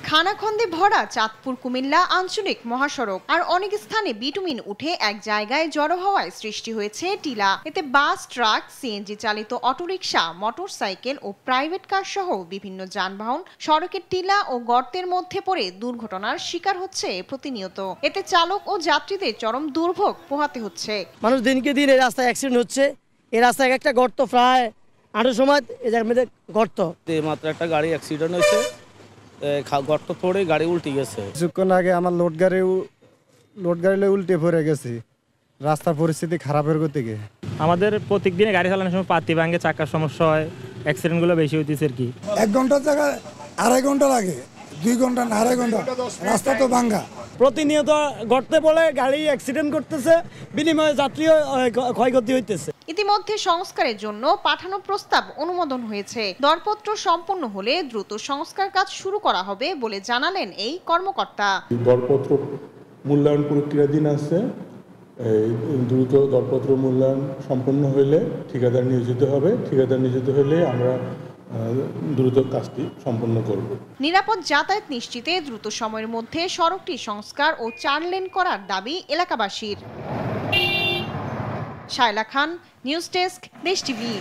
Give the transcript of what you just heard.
খানাখন্দে ভরা চাঁদপুর কুমিল্লা আঞ্চলিক মহাসড়ক আর অনেক স্থানে বিটুমিন উঠে এক জায়গায় জড়ো হওয়ায় সৃষ্টি হয়েছে টিলা। এতে বাস, ট্রাক, সিএনজি চালিত অটোরিকশা, মোটরসাইকেল ও প্রাইভেট কার সহ বিভিন্ন যানবাহন সড়কের টিলা ও গর্তের মধ্যে পড়ে দুর্ঘটনার শিকার হচ্ছে প্রতিনিয়ত। এতে চালক ও যাত্রীদের চরম দুর্ভোগ পোহাতে হচ্ছে। মানুষ দিনকে দিন এই রাস্তায় অ্যাক্সিডেন্ট হচ্ছে। এই রাস্তায় একটা গর্ত প্রায় 8 সময় এই জায়গার মধ্যে গর্ত। মাত্র একটা গাড়ি অ্যাক্সিডেন্ট হয়েছে, গর্ত পড়ে গাড়ি উল্টে গেছে। কিছুক্ষণ আগে আমার লোড গাড়ি উল্টে পড়ে গেছে। রাস্তার পরিস্থিতি খারাপের গতিকে আমাদের প্রত্যেকদিনে গাড়ি চালানোর সময় পাতি ভাঙে, চাকার সমস্যা হয়, অ্যাক্সিডেন্টগুলো বেশি হইতেছে আর কি। 1 ঘন্টার জায়গায় 2.5 ঘন্টা লাগে, 2 ঘন্টা না 2.5 ঘন্টা। রাস্তা তো ভাঙ্গা, প্রতিনিয়ত গর্তে পড়ে গাড়ি অ্যাক্সিডেন্ট করতেছে, বিনিময়ে যাত্রীও ক্ষয়ক্ষতি হইতেছে। ইতিমধ্যে সংস্কারের জন্য পাঠানো প্রস্তাব অনুমোদন হয়েছে। দরপত্র সম্পন্ন হলে দ্রুত সংস্কার কাজ শুরু করা হবে বলে জানালেন এই কর্মকর্তা। দরপত্র মূল্যায়ন প্রক্রিয়াধীন আছে। দ্রুত দরপত্র মূল্যায়ন সম্পন্ন হলে ঠিকাদার নিয়োজিত হবে। ঠিকাদার নিয়োজিত হলে আমরা দ্রুত কাজটি সম্পন্ন করব। নিরাপদ যাতায়াত নিশ্চিতে দ্রুত সময়ের মধ্যে সড়কটি সংস্কার ও 4 লেন করার দাবি এলাকাবাসীর। শায়লা খান, নিউজ ডেস্ক, দেশ টিভি।